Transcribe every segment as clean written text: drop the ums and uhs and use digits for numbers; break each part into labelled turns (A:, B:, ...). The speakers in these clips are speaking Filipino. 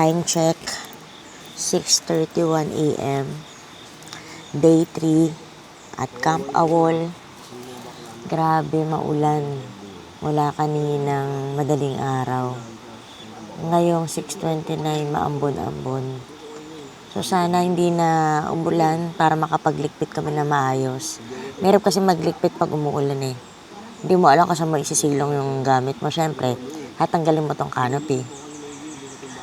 A: Time check, 6:31 a.m. Day 3 at Camp Awol. Grabe, maulan. Mula kaninang madaling araw. Ngayong 6:29, maambon-ambon. So sana hindi na umulan para makapaglikpit kami na maayos. Meron kasi maglikpit pag umuulan eh. Hindi mo alam kasi mo isisilong yung gamit mo. Siyempre, hatanggalin mo tong canopy.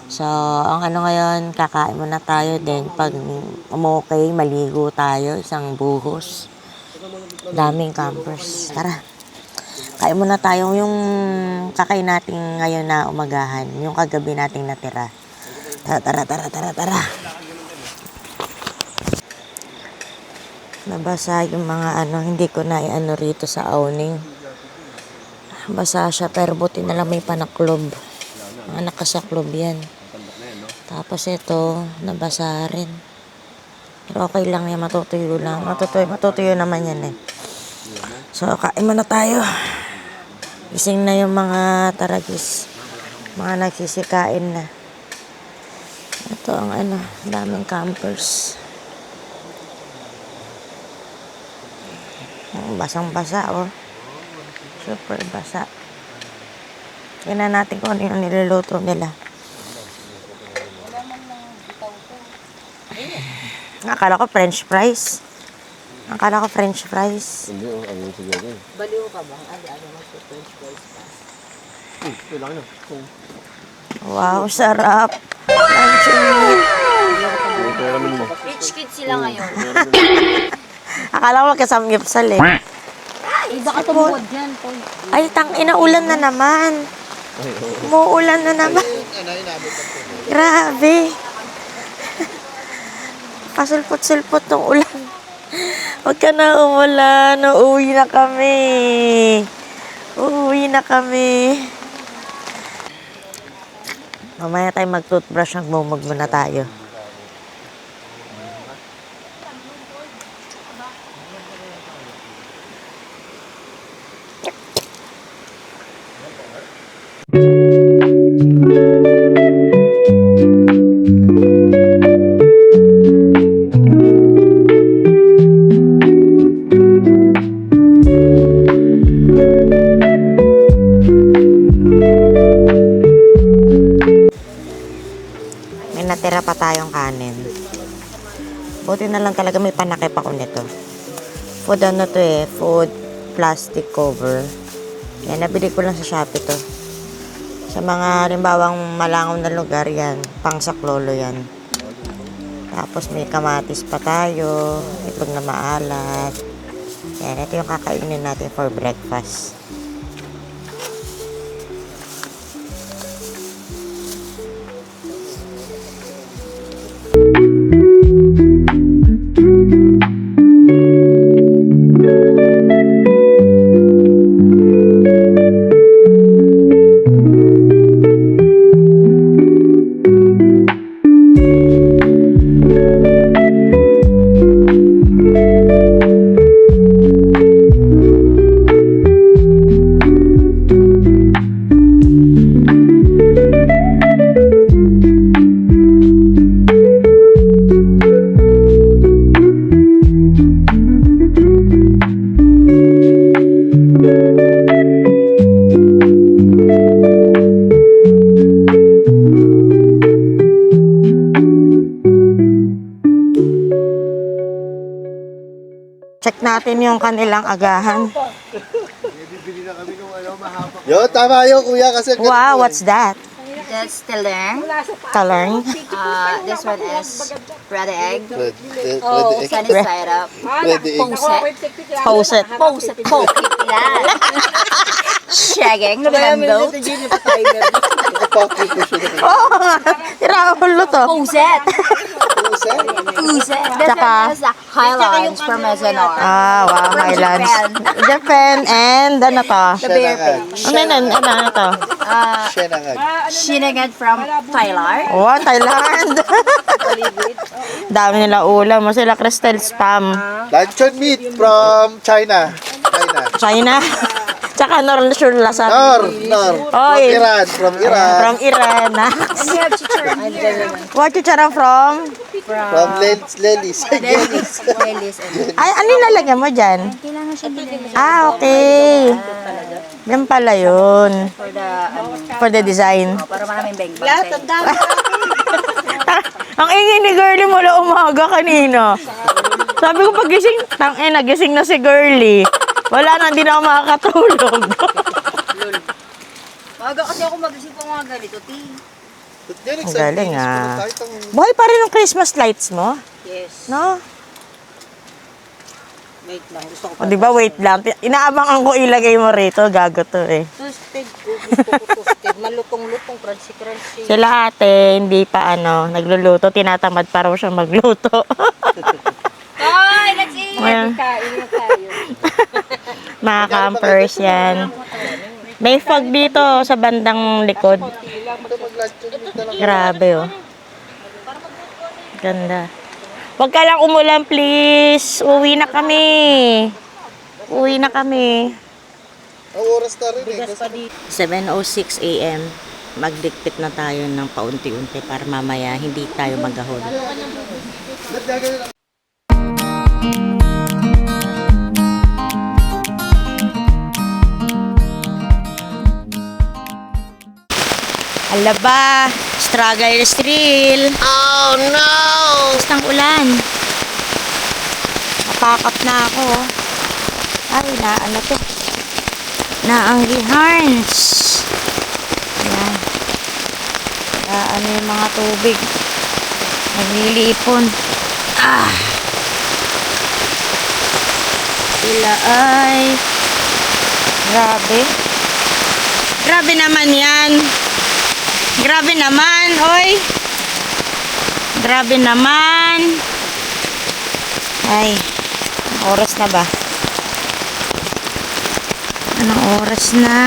A: So, ang ano ngayon, kakain muna tayo din. Pag umokay, maligo tayo, isang buhos. Daming campers. Tara. Kain muna tayo yung kakain natin ngayon na umagahan. Yung kagabi nating natira. Tara. Nabasa yung mga hindi ko na i-ano rito sa awning. Basa siya, pero buti na lang may panaklob. Mga nakasaklob yan. Tapos ito, nabasa rin. Pero okay lang yan, matutuyo lang. Matutuyo naman yan eh. So, kain muna tayo. Gising na yung mga taragis. Mga nagsisikain na. Ito ang daming campers. Basang-basa, oh. Super basa. Tingnan natin kung ano yung niluluto nila. Akala ko French fries.
B: Hindi, ano siguro.
A: Baliw ka ba? Ano mo sa French fries pa?
B: Kailangan na.
A: Wow, sarap.
C: Rich kids sila ngayon.
A: Akala ko magkasamgyupsal eh.
C: Ay, baka tumukod yan, Toy.
A: Ay, tangina, ulan na naman. Umuulan na naman. Grabe. Pasulpot-sulpot tong ulan. Huwag ka na umulan. Uuwi na kami. Mamaya tayo mag-toothbrush. Magmumug muna tayo. Natira pa tayong kanin. Buti na lang talaga may panakip ako nito. Food food plastic cover. Yan, nabili ko lang sa Shopee to. Sa mga halimbawang malangaw na lugar yan, pang saklolo yan. Tapos may kamatis pa tayo, itlog na maalat. Yan, ito yung kakainin natin for breakfast. Check natin yung kanilang agahan.
B: Yo, tama yun, kuya, kasi...
A: Wow, what's that?
C: That's taleng.
A: Taleng?
C: This one is bread egg.
B: Ready,
C: Sunny side up.
B: ready.
A: Poset.
C: Poke. Yan. Shagging. Lamendo.
B: Nakapakit ko siya.
A: Oo nga. Tiraulo to.
C: Poset. This
A: Tsaka?
C: one is Highlands from Mezzanor.
A: Ah, wow, Highlands. Japan and ano to?
C: The bear fish.
A: Ano to?
B: Siya na nga.
C: Shinagad from Thailand.
A: Oh, Thailand. Dami nila ulam. Mo sila Crystal Spam.
B: Luncheon meat from China.
A: China. Saka Nor Lasat.
B: Nor. From
A: Oy.
B: Iran. From Iran.
A: From Iran.
C: We have chicharon here.
A: What chicharon from?
B: From Lelis.
C: Lelis. Lelis.
A: Ay, ano yung lalagyan mo dyan?
C: Kailangan siya nila.
A: Ah, okay. Yan pala yun.
C: For the,
A: For the design.
C: para maraming bang bang.
D: Lahat ang dami.
A: Ang ingay ni Girlie mula umaga kanina. Sabi ko pagising, nagising na si Girlie. Wala na, hindi na ako makakatulog.
C: Maga kasi ako magising pa mga ganito, T.
A: Ang galing ah. Buhay pa rin yung Christmas lights mo,
C: Yes.
A: no?
D: Wait lang, gusto ko
A: O, di ba, wait lang. Inaabangan ko ilagay mo rito. Gago to eh.
D: toasted. Gusto ko toasted. Malutong-lutong, crunchy-crunchy.
A: Sila ate, hindi pa nagluluto. Tinatamad pa raw siya magluto.
C: Ay, let's eat!
A: Ayan.
D: Kain na tayo.
A: Mga campers yan. May fog dito sa bandang likod. Grabe oh. Ganda. Huwag ka lang umulan please. Uwi na kami. Uwi na kami.
B: Ang oras na rin eh.
A: 7:06 a.m. Magdikpit na tayo ng paunti-unti para mamaya hindi tayo magahon. Alaba, struggle is real. Oh no! Bastang ulan. Napakap na ako. Ay, ano to? Naanggi Harns. Ayan. Ano yung mga tubig. Naglilipon. Ah! Sila ay... Grabe. Grabe naman yan. Grabe naman, oy. Grabe naman. Ay, oras na ba? Anong oras na?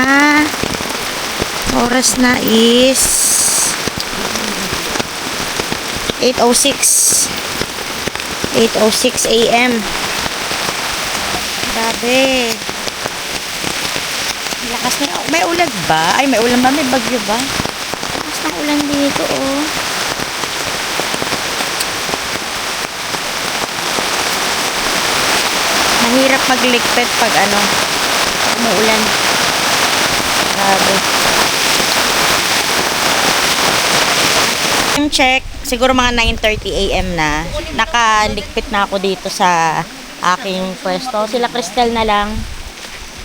A: Oras na is 8:06. 8:06 a.m. Grabe. Lakas na. May ulan ba? Ay, may ulan ba? May bagyo ba? Lakas ng ulan dito, oh. Mahirap maglikpit pag umuulan. Grabe. Time check, siguro mga 9:30 a.m. na. Nakalikpit na ako dito sa aking pwesto. Sila Cristel na lang.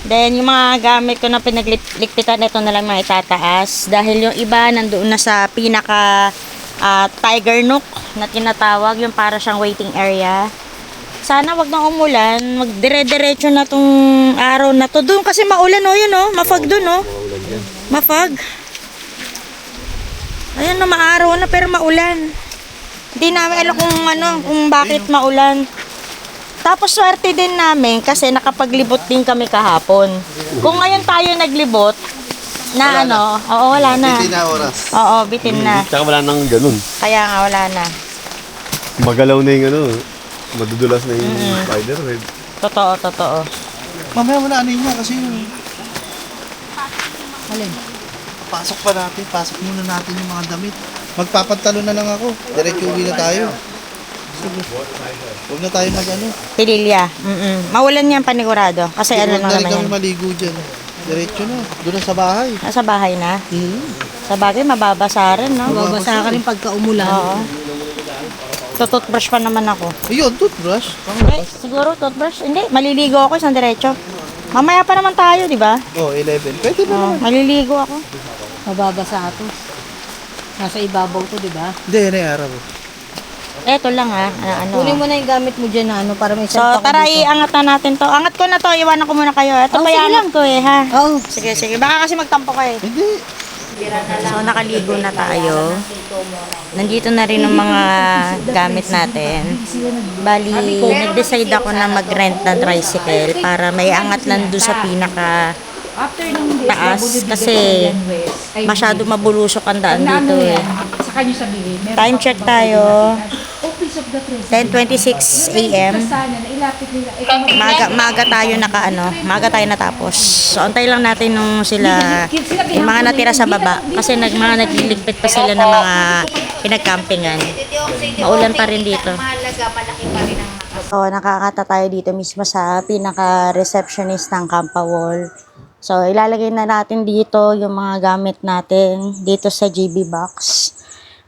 A: Then, yung mga gamit ko na pinaglikpitan, ito na lang mga itataas. Dahil yung iba nandoon na sa pinaka Tiger Nook na tinatawag, yung para siyang waiting area. Sana wag nang umulan, magdire-diretso na tong araw na to. Doon kasi maulan, oh, yun, oh. Mafag doon, oh. Mafag. Ayan, no, maaraw na pero maulan. Hindi namin alam kung bakit maulan. Tapos swerte din namin kasi nakapaglibot din kami kahapon. Kung ngayon tayo naglibot, wala na.
B: Bitin na oras.
A: Oo, bitin na.
E: Tsaka wala nang ganun.
A: Kaya nga, wala na.
E: Magalaw na yung madudulas na yung spider web.
A: Totoo.
B: Mamaya mo na niya kasi yung... Alin? Pasok muna natin yung mga damit. Magpapantalo na lang ako. Diretso uwi na tayo. Sige. Huwag na tayo
A: Pililya. Maulan yan panigurado. Kasi
B: Huwag
A: naman
B: na rin
A: yan.
B: kami maligo dyan. Diretso na. Doon na sa bahay.
A: Nasa bahay na. Sa bagay, mababasa rin, no?
D: Mababasa ka rin pagka umulan.
A: Oo. Tututbrush pa naman ako.
B: Ayun, toothbrush.
A: Siguro toothbrush. Hindi, maliligo ako isang diretso. Mamaya pa naman tayo, di ba?
B: Oh, 11. Pwede na naman.
A: Maliligo ako.
D: Mababasa ito. Nasa ibabaw to, di ba?
B: Hindi, yan ay araw.
A: Eto lang ha.
D: Kunin mo na yung gamit mo dyan na para may
A: So,
D: salta ko
A: tara
D: dito.
A: iangat na natin to. Angat ko na to. Iwanan ko muna kayo. Ito pa
D: sige
A: iangat ko eh, ha?
D: Oo.
A: Sige. Baka kasi magtampo kayo.
B: Hindi.
A: So, nakaligo na tayo. Nandito na rin ang mga gamit natin. Bali, nag-decide ako na mag-rent ng tricycle para may angat lang doon sa pinaka taas kasi masyado mabulusok ang daan dito eh. Time check tayo.
F: 10:26 a.m. Maga maga tayo natapos. So, antay lang natin nung sila, yung mga natira sa baba. Kasi mga nagliligpit pa sila ng mga pinagcampingan. Maulan pa rin dito. So, nakakata tayo dito mismo sa pinaka-receptionist ng Campawall. So, ilalagay na natin dito yung mga gamit natin dito sa GB box.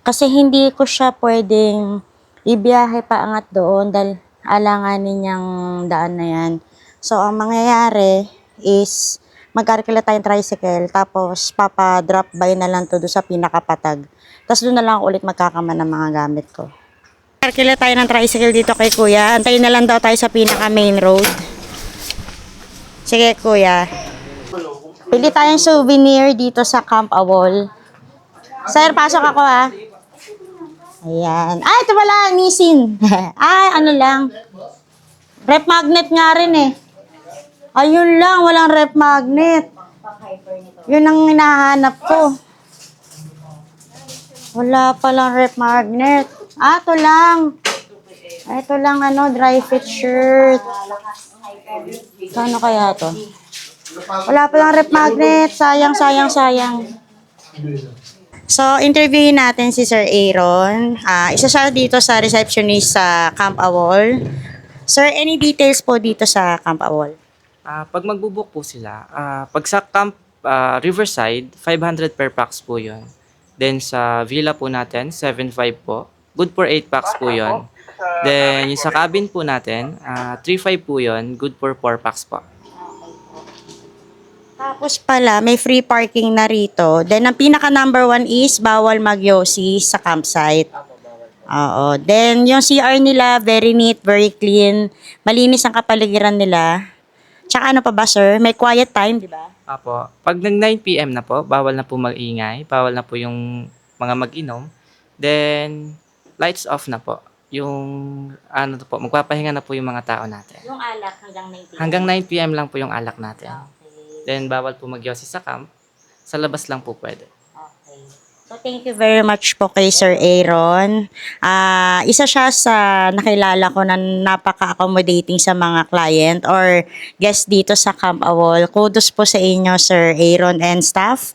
F: Kasi hindi ko siya pwedeng ibiyahe paangat doon dahil alanganin niyang daan na yan. So, ang mangyayari is magkarkila tayong tricycle tapos papa-drop by na lang to doon sa pinakapatag. Tapos doon na lang ulit magkakaman ng mga gamit ko. Karkila tayo ng tricycle dito kay Kuya. Antayin na lang daw tayo sa pinaka-main road. Sige, Kuya. Pili tayong souvenir dito sa Camp Awol. Sir, pasok ako ha. Ayan. Ay, ito pala, Nissin. Ay, ano lang. Rep magnet nga rin eh. Ayun lang, walang rep magnet. Yun ang hinahanap ko. Wala palang rep magnet. Ah, ito lang. Ito lang, dry fit shirt. Kano kaya to? Wala palang rep magnet. Sayang. So, interviewin natin si Sir Aaron. Isa siya dito sa receptionist sa Camp Awol. Sir, any details po dito sa Camp Awol?
G: Pag magbubook po sila, pag sa Camp Riverside, 500 per pax po yun. Then sa villa po natin, 7.5 po. Good for 8 pax po yun. Then yung sa cabin po natin, 3.5 po yun. Good for 4 pax po.
F: Tapos pala, may free parking na rito. Then, ang pinaka number 1 is bawal magyosi sa campsite. Oo. Then, yung CR nila, very neat, very clean. Malinis ang kapaligiran nila. Tsaka ano pa ba, sir? May quiet time, di ba?
G: Apo, pag nag 9 PM na po, bawal na po mag-ingay. Bawal na po yung mga mag-inom. Then, lights off na po. Yung, magpapahinga na po yung mga tao natin.
F: Yung alak hanggang 9
G: Hanggang 9 PM lang po yung alak natin. Then, bawal po magyosi sa camp. Sa labas lang po pwede.
F: Okay. So, thank you very much po kay Sir Aaron. Isa siya sa nakilala ko na napaka-accommodating sa mga client or guest dito sa Camp Awol. Kudos po sa inyo, Sir Aaron and staff.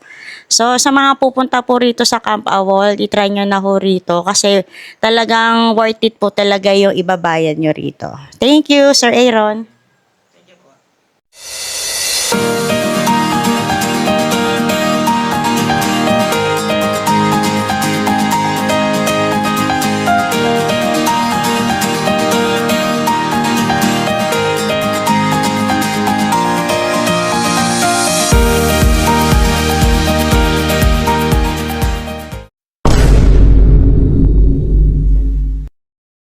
F: So, sa mga pupunta po rito sa Camp Awol, itry nyo na ho rito kasi talagang worth it po talaga yung ibabayad nyo rito. Thank you, Sir Aaron.